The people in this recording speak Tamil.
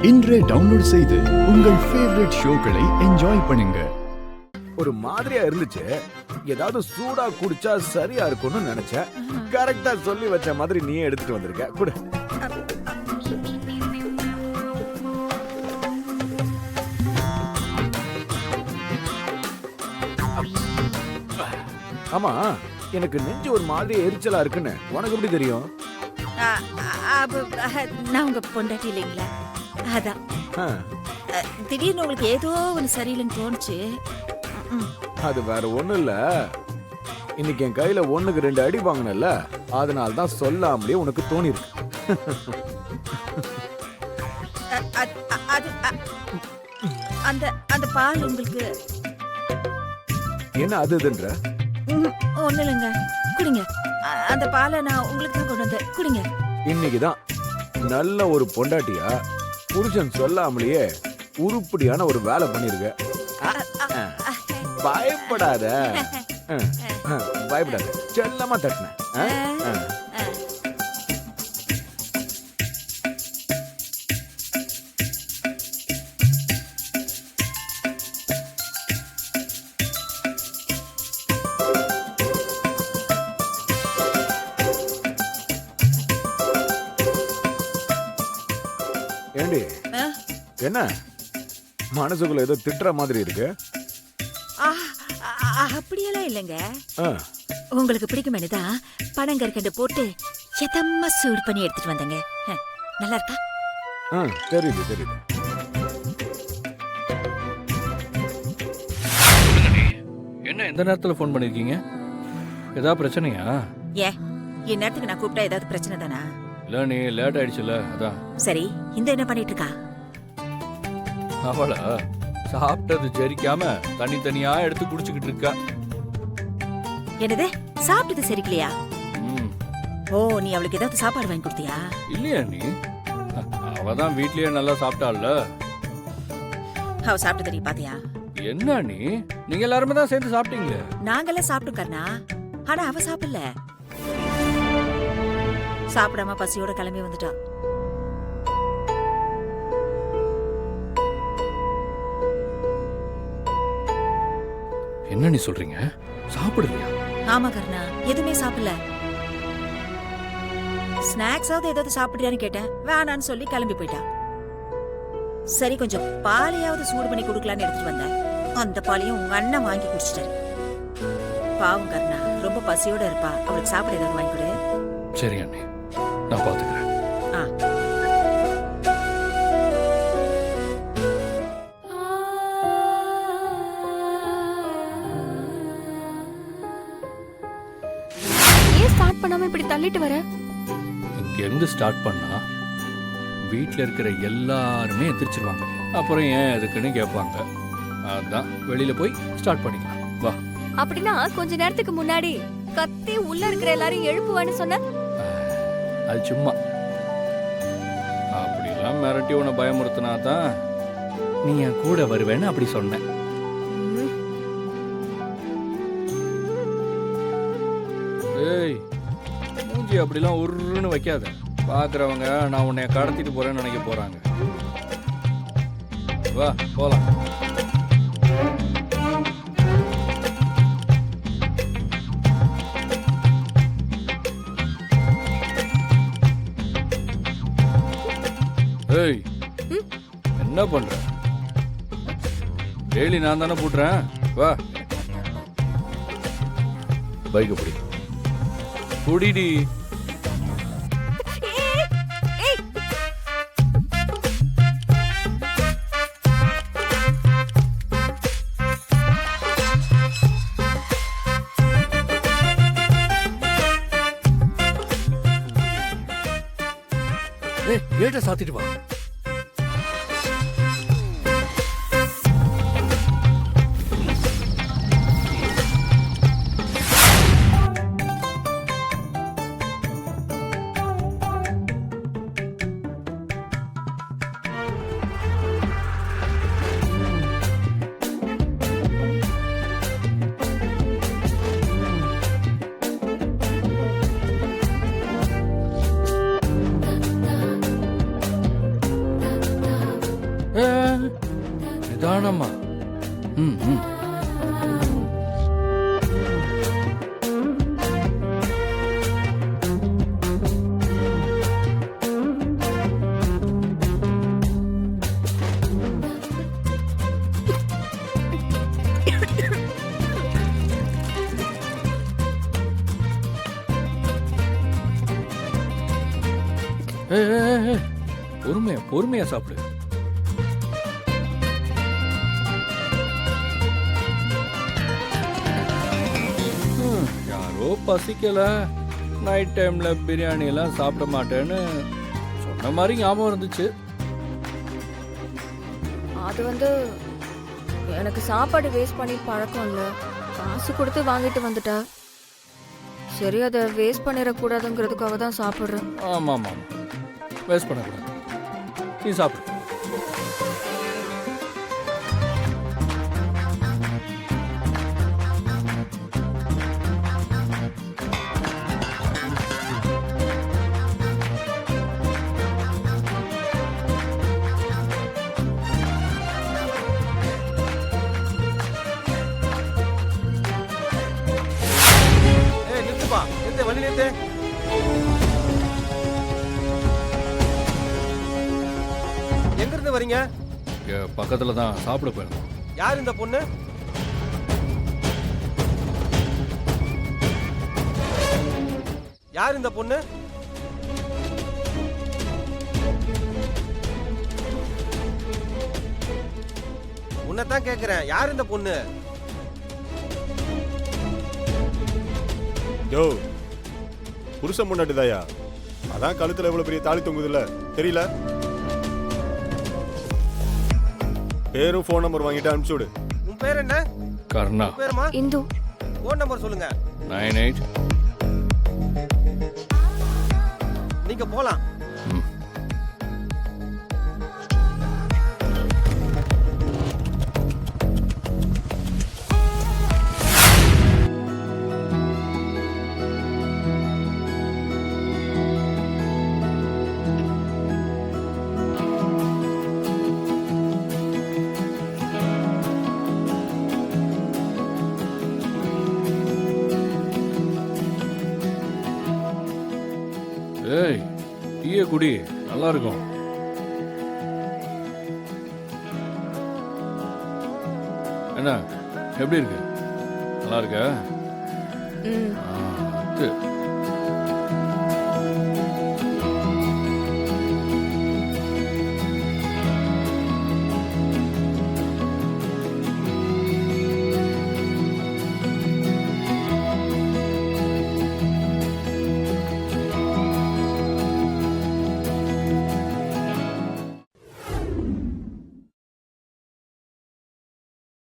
இன்றே டவுன்லோட் செய்து உங்கள் ஃபேவரட் ஷோக்களை என்ஜாய் பண்ணுங்க. ஒரு மாதிரியா இருந்துச்சு. ஏதாவது சூடா குடிச்சா சரியா இருக்கும்னு நினைச்சேன். கரெக்டா சொல்லி வச்ச மாதிரி நீயே எடுத்துட்டு வந்திருக்க. குடு. ஆமா, எனக்கு நெஞ்சு ஒரு மாதிரி எரிச்சலா இருக்குன்னு உனக்கு எப்படி தெரியும்? நான் உங்க பொண்டாட்டி இல்லைங்களா, அதான். திடீர்னு உங்களுக்கு ஏதோ ஒன்று சரியில்லைன்னு தோணுச்சு. அது வேற ஒண்ணும் இல்ல. இன்னைக்கு என் கையில 1க்கு 2 அடி வாங்கினல, அதனால தான் சொல்லாமலே உனக்கு தோணி இருக்கு. அந்த அந்த பால் உங்களுக்கு என்ன அது இதுன்ற? ஒண்ணு இல்லைங்க, குடிங்க. அந்த பாலை நான் உங்களுக்கு தான் கொண்டு வந்தேன், குடிங்க. இன்னைக்குதான் நல்ல ஒரு பொண்டாட்டியா புருஷன் சொல்லாமலேயே உருப்படியான ஒரு வேலை பண்ணிருக்க. பயப்படாத, பயப்படாத. செல்லமா தட்டின. ஏண்டி, என்ன மனசுக்குள்ள ஏதோ திட்டுற மாதிரி இருக்கு? அப்படியெல்லாம் இல்லைங்க. உங்களுக்கு பிடிக்குமேனுதான் பனங்கற்கண்டு போட்டு எதம்மா சூடு பண்ணி எடுத்துட்டு வந்தேங்க. நல்லா இருக்கா? தெரியுது தெரியுது. என்ன இந்த நேரத்துல ஃபோன் பண்ணிருக்கீங்க? ஏதாவது பிரச்சனையா? இந்நேரத்துக்கு நான் கூப்பிட்டா ஏதாவது பிரச்சனை தானா? இல்ல, நீ லேட் ஆயிடுச்சுல, அதான். சரி, இந்த என்ன பண்ணிட்டு இருக்கா? அவளா சாப்பிட்டது ஜெரிக்காம தனித்தனியா எடுத்து குடிச்சுக்கிட்டு இருக்கா. என்னது, சாப்பிட்டது சரிக்கலையா? ஓ, நீ அவளுக்கு ஏதாவது சாப்பாடு வாங்கி கொடுத்தியா? இல்லையா, நீ அவதான் வீட்லயே நல்லா சாப்பிட்டாள்ல. அவ சாப்பிட்டது நீ பாத்தியா? என்ன நீங்க எல்லாருமே தான் சேர்ந்து சாப்பிட்டீங்களே. நாங்கெல்லாம் சாப்பிட்டோம் கர்ணா, ஆனா அவ சாப்பிடல. சாப்பிடாம பசியோட கிளம்பி வந்துட்டா. என்ன நீ சொல்றீங்க? சாப்பிடலையா? ஆமா கர்ணா, எதுவுமே சாப்பிடல. ஸ்நாக்ஸாவது ஏதாவது சாப்பிடுறியான்னு கேட்டேன், வேணான்னு சொல்லி கிளம்பி போயிட்டா. சரி, கொஞ்சம் பாலையாவது சூடு பண்ணி கொடுக்கலான்னு எடுத்துட்டு வந்தேன். அந்த பாலையும் உங்க அண்ணன் வாங்கி குடிச்சிட்டாரு. பாவம் கர்ணா, ரொம்ப பசியோட இருப்பா. அவளுக்கு சாப்பிட ஏதாவது வாங்கி கொடு. சரி அண்ணே, நான் பாத்துக்கிறேன். பண்ணாம இப்படி தள்ளிட்டு வர? இங்க இருந்து ஸ்டார்ட் பண்ணா வீட்ல இருக்கிற எல்லாருமே எந்திரிச்சிருவாங்க. அப்புறம் ஏன் எதுக்குன்னு கேட்பாங்க. அதான் வெளியில போய் ஸ்டார்ட் பண்ணிக்கலாம். வா. அப்படின்னா கொஞ்ச நேரத்துக்கு முன்னாடி கத்தி உள்ள இருக்கிற எல்லாரையும் எழுப்புவான்னு சொன்ன. அது சும்மா அப்படிலாம் மிரட்டி உன்னை பயமுறுத்தினா தான் நீ என் கூட வருவேன்னு அப்படி சொன்னேன். ஏய், மூஞ்சி அப்படிலாம் உருன்னு வைக்காத. பாக்குறவங்க நான் உன்னை கடத்திட்டு போறேன்னு நினைக்க போறாங்க. வா போலாம். ஏய், என்ன பண்ற? டெய்லி நான் தானே போட்டுறேன். வா, பைக்க பிடி. குடிடி. கேட்ட சாத்திட்டு வா. நிதானமா. ம் ம். ஏய், ஏய், ஏய், பொறுமையா பொறுமையா சாப்பிடு. யாரோ பசிக்கல, நைட் டைம்ல பிரியாணி எல்லாம் சாப்பிட மாட்டேன்னு சொன்ன மாதிரி ஞாபகம் இருந்துச்சு. அது வந்து எனக்கு சாப்பாடு வேஸ்ட் பண்ணி பழக்கம் இல்லை. காசு கொடுத்து வாங்கிட்டு வந்துட்டா. சரி, அதை வேஸ்ட் பண்ணிடக்கூடாதுங்கிறதுக்காக தான் சாப்பிட்றேன். ஆமா ஆமா, வேஸ்ட் பண்ணக்கூடாது. நீ சாப்பிடு. நிறுத்துப்பா, நிறுத்து, வண்டி நிறுத்து. எங்க இருந்து வரீங்க? இங்க பக்கத்துல தான் சாப்பிட போயிருந்தோம். யார் இந்த பொண்ணு? யார் இந்த பொண்ணு? உன்னைத்தான் கேக்குறேன், யார் இந்த பொண்ணு? யோ, புருஷன் முன்னாடிதாயா, அதான் கழுத்துல எவ்வளவு பெரிய தாலி தொங்குதுல்ல, தெரியல? பேரும் ஃபோன் நம்பர் வாங்கிட்டு அனுப்பிச்சு விடு. உன் பேர் என்ன? கர்ணா. உன் பேருமா? இந்து. ஃபோன் நம்பர் சொல்லுங்க. 98. நீங்க போலாம். ம். ஏய், டீயை குடி, நல்லா இருக்கும். என்ன, எப்படி இருக்கு? நல்லா இருக்கா? ம். அது